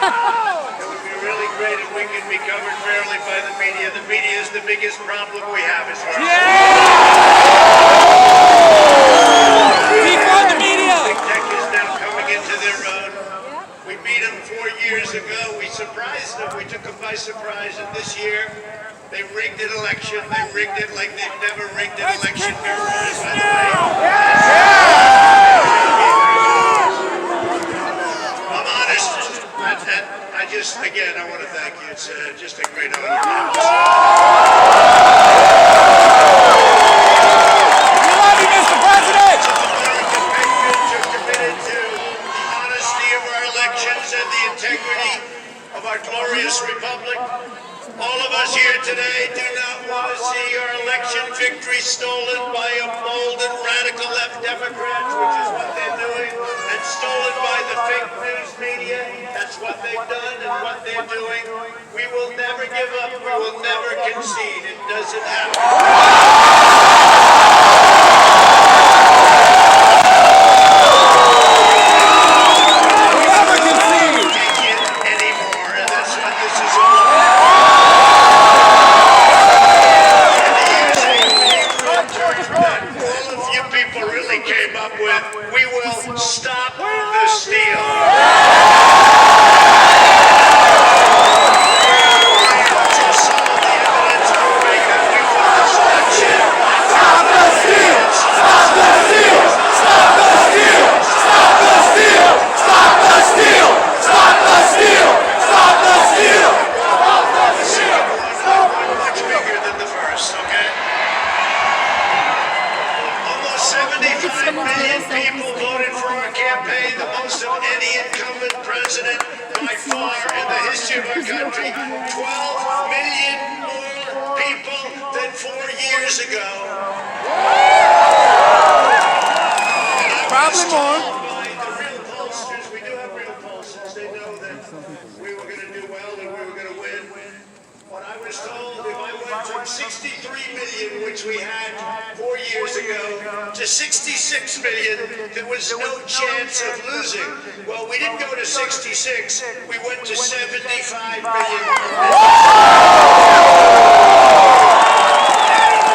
It would be really great if we could be covered fairly by the media. The media is the biggest problem we have as far as... Defund the media! Big tech is now coming into their own. We beat them 4 years ago. We surprised them. We took them by surprise. And this year, they rigged an election. They rigged it like they've never rigged an election before, by the way. I'm honest. Again, I want to thank you. It's just a great honor. Glorious republic. All of us here today do not want to see our election victory stolen by a bold and radical left Democrats, which is what they're doing, and stolen by the fake news media. That's what they've done and what they're doing. We will never give up. We will never concede. It doesn't happen. Stop the steal. By far in the history of our country, 12 million more people than 4 years ago. Probably more. By the real pollsters, we do have real pollsters. They know that we were going to do well and we were going to win. When I was told if I went from 63 million, which we had 4 years ago, to 66 million, there was no chance of losing. Well, we didn't go to 66, we went to 75 million.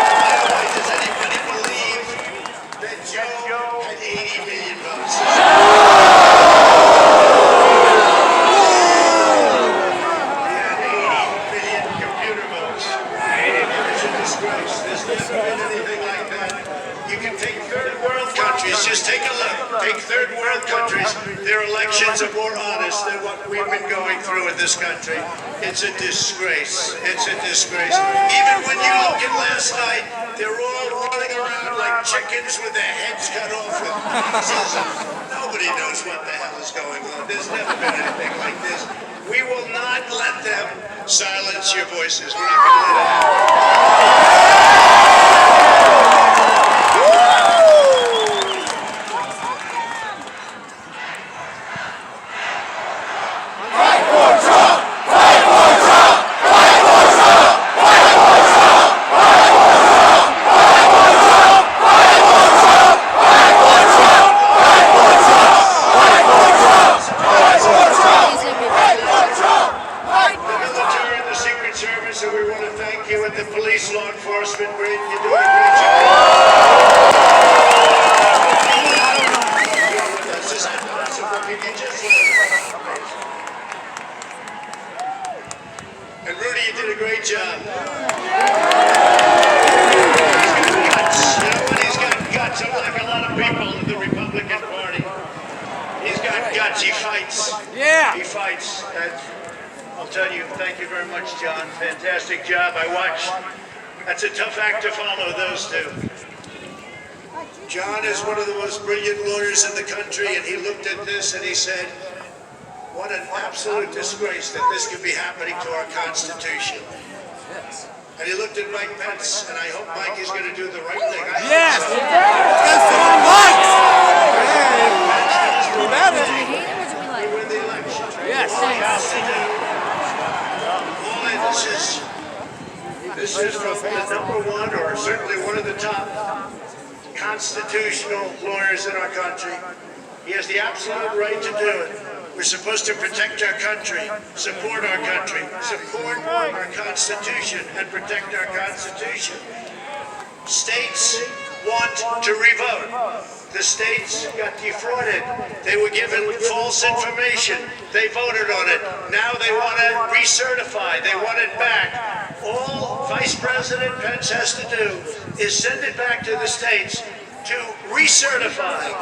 By the way, does anybody believe that Joe had 80 million votes? He had 80 million computer votes. It's a disgrace. There's never been anything like that. You can take third world countries, just take a look. Take third world countries, their elections are more honest than what we've been going through in this country. It's a disgrace. It's a disgrace. Even when you look at last night, they're all running around like chickens with their heads cut off with pieces. Nobody knows what the hell is going on. There's never been anything like this. We will not let them silence your voices. We're not going to let it happen. And Rudy, you did a great job. He's got guts, unlike a lot of people in the Republican Party. He's got guts, he fights. Yeah. He fights. I'll tell you, thank you very much, John. Fantastic job. I watched. That's a tough act to follow, those two. John is one of the most brilliant lawyers in the country, and he looked at this and he said, what an absolute disgrace that this could be happening to our Constitution. And he looked at Mike Pence, and I hope Mike is going to do the right thing. Yes! So. We win the election. Yes. This is from the number one, or certainly one of the top constitutional lawyers in our country. He has the absolute right to do it. We're supposed to protect our country, support our country, support our Constitution, and protect our Constitution. States want to revote. The states got defrauded. They were given false information. They voted on it. Now they want to recertify. They want it back. All Vice President Pence has to do is send it back to the states to recertify.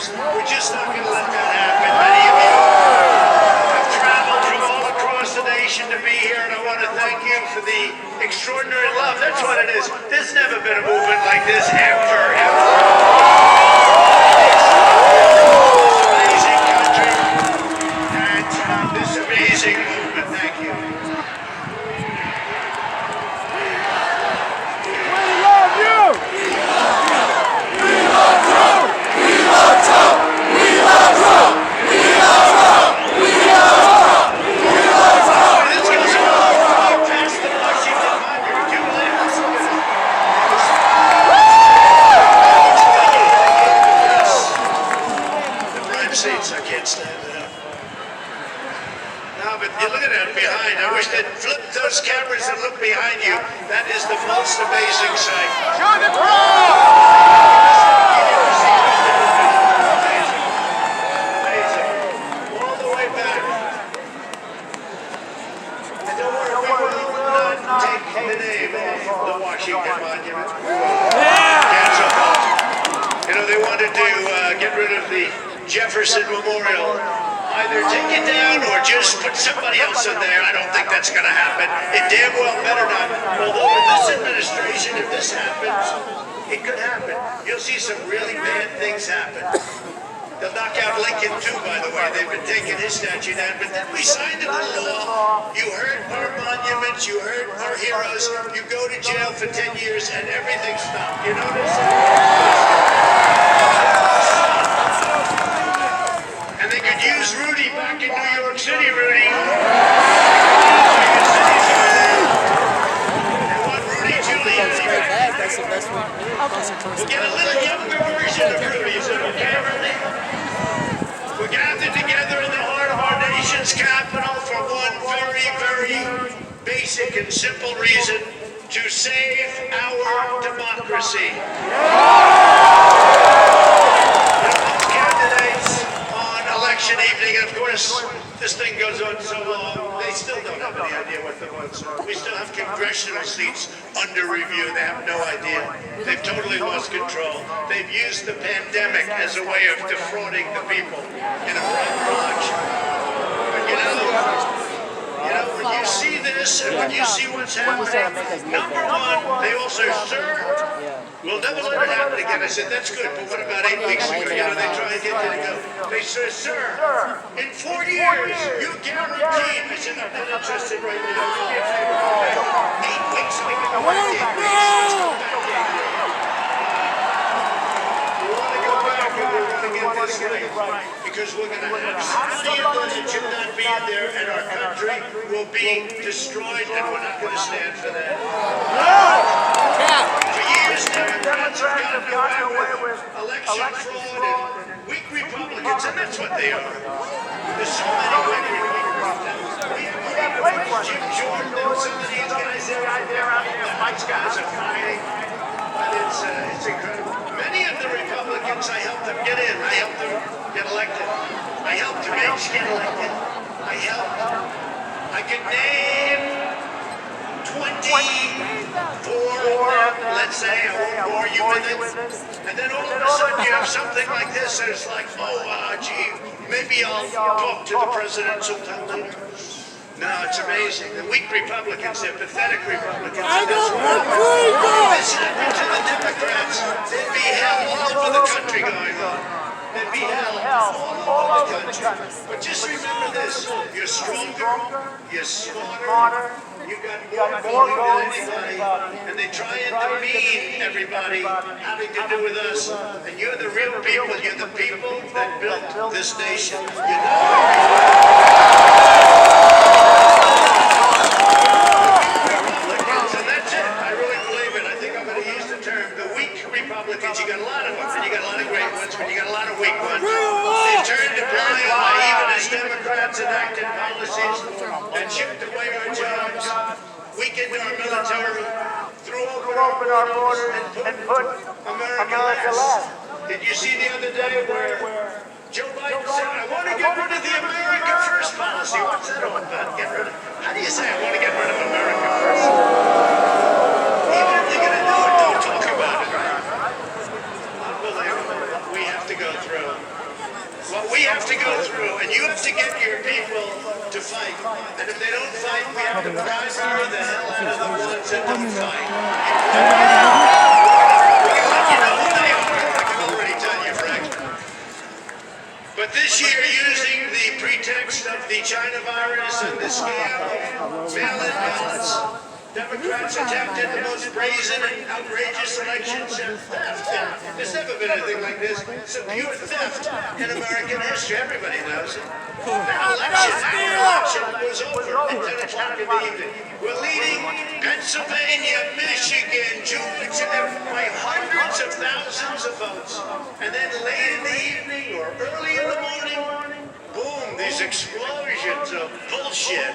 We're just not going to let that happen. Many of you have traveled from all across the nation to be here, and I want to thank you for the extraordinary love. That's what it is. There's never been a movement like this ever. This amazing country and this amazing movement. Thank you. We love you! We love you! We love Trump! We love Trump! We love Trump! We love Trump! We love Trump! We love Trump! This goes all past the Washington Monument. You believe this? The prime seats, I can't stand it up. No, but you look at that behind. I wish they'd flip those cameras and look behind you. That is the most amazing sight. Show the crowd! All the way back. And don't worry, we will not take the name off the Washington Monument. Cancel that. You know, they wanted to get rid of the Jefferson Memorial. Either take it down or just put somebody else in there. I don't think that's going to happen. It damn well better not. Although with this administration, if this happens, it could happen. You'll see some really bad things happen. They'll knock out Lincoln too, by the way. They've been taking his statue down. But then we signed into law. You hurt our monuments. You hurt our heroes. You go to jail for 10 years and everything stopped. You notice? And they could use Rudy back in New York City, Rudy. They want Rudy Giuliani back. That's the best one. We'll get a little younger version of Rudy. Is it okay, Rudy? We're gathered together in the heart of our nation's capital for one very, very basic and simple reason: to save our democracy. Both candidates on election evening, and of course, this thing goes on so long, they still don't have any idea what the votes are. We still have congressional seats under review. They have no idea. They've totally lost control. They've used the pandemic as a way of defrauding the people in a private election. But you know, when you see this and when you see what's happening, number one, they all say, "Sir, we'll never let it happen again." I said, "That's good, but what about 8 weeks ago?" You know, they try to get me to go. They said, "Sir, in 4 years, you guaranteed." I said, "I'm not interested right now. You can't say we're going back 8 weeks ago. 8 weeks. Let's go back 8 weeks. We want to go back and we want to get this right. Because we're going to have somebody in there that should not be in there, and our country will be destroyed, and we're not going to stand for that." For years, Democrats have gotten away with election fraud and weak Republicans, and that's what they are. There's so many weak Republicans. We have Jim Jordan and some of these guys there out there. These guys are fighting, but it's incredible. Many of the Republicans, I helped them get in. I helped them get elected. I helped Mitch get elected. I could name 24 of them, let's say. I won't bore you with it. And then all of a sudden you have something like this, and it's like, gee, maybe I'll talk to the president sometime later. No, it's amazing. The weak Republicans, they're pathetic Republicans. I know, If this happened to the Democrats, there'd be hell all over the country going on. that be held all over the country. But just remember this, you're stronger, you're smarter, you got more going than anybody, and they try and demean everybody having to do with us. And you're the real people, you're the people that built this nation. You know? And that's it. I really believe it. I think I'm going to use the term, the weak Republicans. You got a lot of them, and you got a lot of great ones, but you got a lot of weak ones. They turned a blind eye even as Democrats enacted policies that chipped away our jobs, weakened our military, threw open our borders, and put America last. Did you see the other day where Joe Biden said, I want to get rid of the America First policy? What's that all about? Get rid of? How do you say I want to get rid of America First? Even if they're going to do it, don't talk about it. Unbelievable. We have to go through. What we have to go through, and you have to get your people to fight. And if they don't fight, we have to primary the hell out of the ones that don't fight. We can let you know who they are. I can already tell you, Frank. But this year, using the pretext of the China virus and the scam of mail-in ballots, Democrats attempted the most brazen and outrageous election theft. There's never been anything like this. It's a pure theft in American history. Everybody knows it. Our election was over at 10 o'clock in the evening. We're leading Pennsylvania, Michigan, Georgia by hundreds of thousands of votes. And then late in the evening or early in the morning, boom, these explosions of bullshit.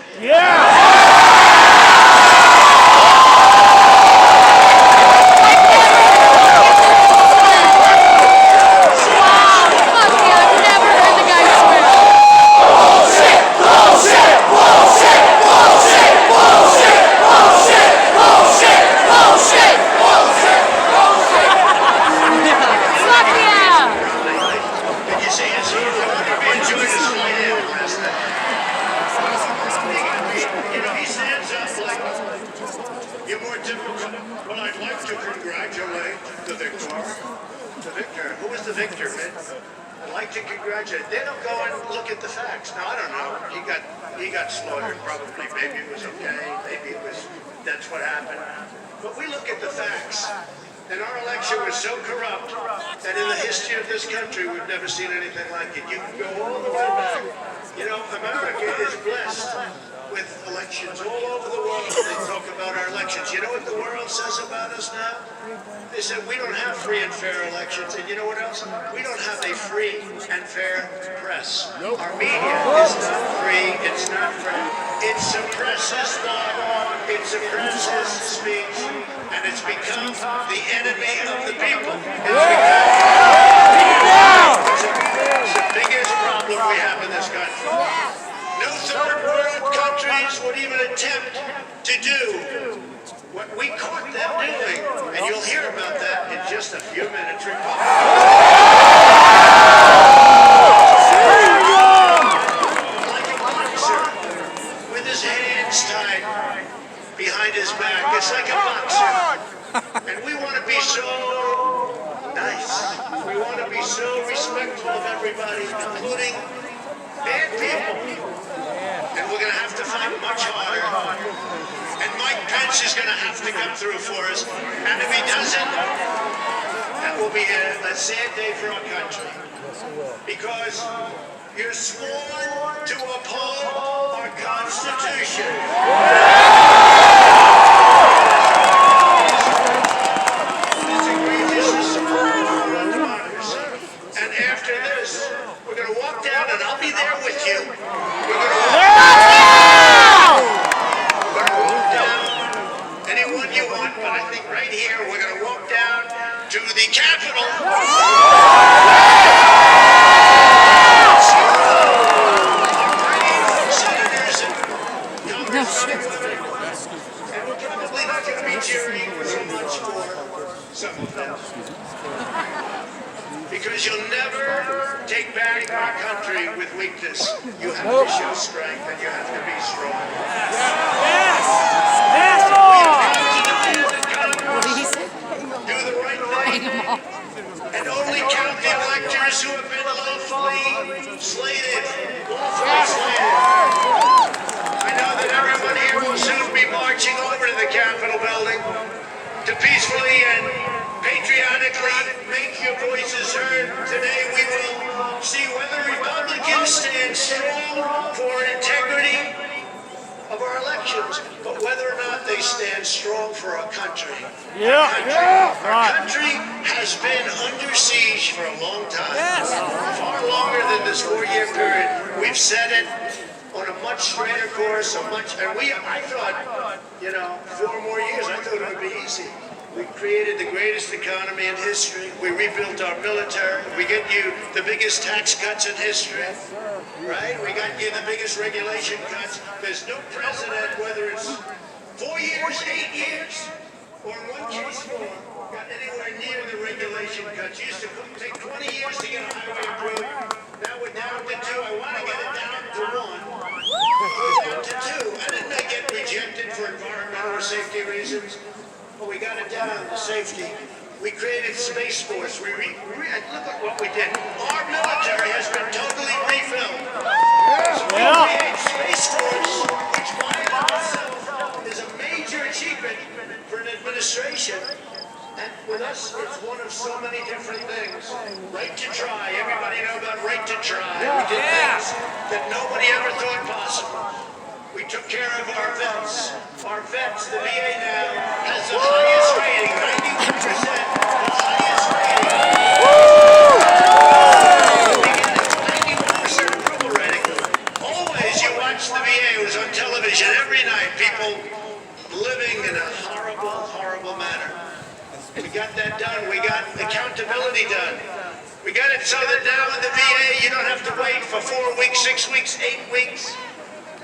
You're more typical. Well, I'd like to congratulate the victor. The victor? Who was the victor, man? I'd like to congratulate. They don't go and look at the facts. Now, I don't know. He got slaughtered, probably. Maybe it was okay. Maybe it was, that's what happened. But we look at the facts. And our election was so corrupt that in the history of this country, we've never seen anything like it. You can go all the way back. You know, America is blessed with elections all over the world. They talk about our elections. You know what the world says about us now? They said we don't have free and fair elections. And you know what else? We don't have a free and fair press. Our media is not free. It's not fair. It suppresses thought. It suppresses speech. And it's become the enemy of the people. It's the biggest problem we have in this country. No third world countries would even attempt to do what we caught them doing. And you'll hear about that in just a few minutes. Like a boxer with his hands tied behind his back. It's like a boxer. And we want to be so nice. We want to be so respectful of everybody, including bad people. And we're going to have to fight much harder. And Mike Pence is going to have to come through for us. And if he doesn't, that will be a sad day for our country. Because you're sworn to uphold our Constitution. It's egregious to support our democracy. And after this, we're going to walk down, and I'll be there with you. We're going to walk down anyone you want, but I think right here we're going to walk down to the Capitol. Senators and congressmen, and we're probably not going to be cheering so much for some of them. Because you'll never take back our country with weakness. You have to show strength and you have to be strong. Yes! Yes! What did he say? Do the right thing. And only count the electors who have been stand strong for our country. Yeah, yeah. Our Right. country has been under siege for a long time. Far longer than this 4-year period. We've set it on a much straighter course, and I thought, 4 more years, I thought it would be easy. We created the greatest economy in history. We rebuilt our military. We get you the biggest tax cuts in history, right? We got you the biggest regulation cuts. There's no president, whether it's 4 years, 8 years, or in one case more, got anywhere near the regulation cuts. Used to take 20 years to get a highway approved. Now we're down to 2. I want to get it down to 1. We're down to 2. I didn't get rejected for environmental or safety reasons. But we got it down to safety. We created Space Force. Look at what we did. Our military has been totally refilled. So we created Space Force, which by itself is a major achievement for an administration. And with us, it's one of so many different things. Right to try. Everybody know about right to try. We did things that nobody ever thought possible. We took care of our vets. Our vets, the VA now, has the highest rating, 91%, the highest rating. We get a 91% approval rating. Always you watch the VA, it was on television every night, people living in a horrible, horrible manner. We got that done. We got accountability done. We got it so that now in the VA, you don't have to wait for 4 weeks, 6 weeks, 8 weeks.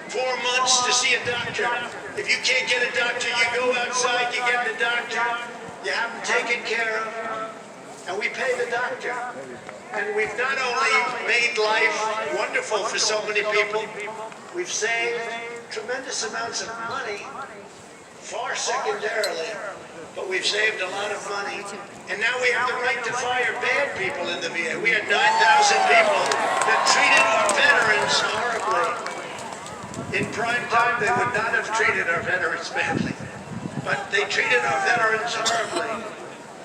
4 months to see a doctor. If you can't get a doctor, you go outside, you get the doctor, you have them taken care of, and we pay the doctor. And we've not only made life wonderful for so many people, we've saved tremendous amounts of money, far secondarily, but we've saved a lot of money. And now we have the right to fire bad people in the VA. We had 9,000 people that treated our veterans horribly. In prime time, they would not have treated our veterans badly, but they treated our veterans horribly.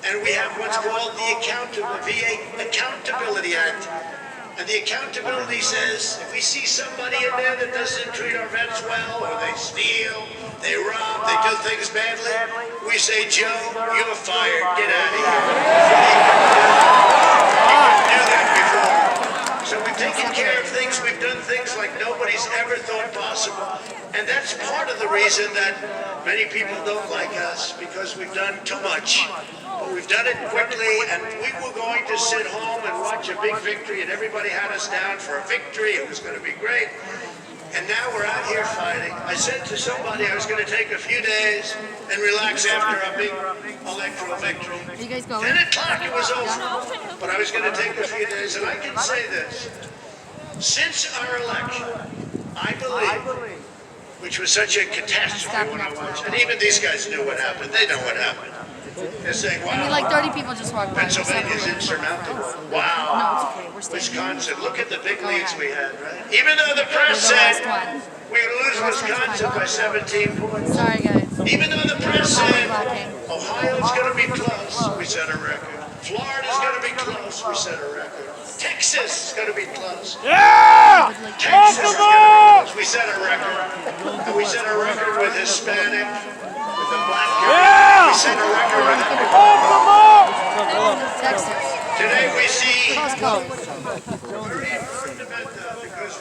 And we have what's called the VA Accountability Act. And the accountability says, if we see somebody in there that doesn't treat our vets well, or they steal, they rob, they do things badly, we say, Joe, you're fired, get out of here. We didn't do that before. So we've taken care of things, we've done things like nobody's ever thought possible. And that's part of the reason that many people don't like us, because we've done too much. But we've done it quickly, and we were going to sit home and watch a big victory, and everybody had us down for a victory. It was going to be great. And now we're out here fighting. I said to somebody I was going to take a few days and relax after a big electoral victory. Are you guys going? 10 o'clock it was over. But I was going to take a few days, and I can say this. Since our election, I believe, which was such a catastrophe when I watched, and even these guys knew what happened. They know what happened. They're saying, wow, I mean, like 30 people just walked by. Pennsylvania's insurmountable. No, Wow. it's okay. We're staying. Wisconsin, look at the big leads we had, right? Even though the press said we would lose Wisconsin by 17 points. Sorry, guys. Even though the press said Ohio's going to be close, we set a record. Florida's going to be close, we set a record. Texas is going to be close. Yeah! Texas is going to be close, we set a record. And we set a record with Hispanic, with the black community. Yeah! We set a record with everybody. Texas. Today we see Costco. very important event, because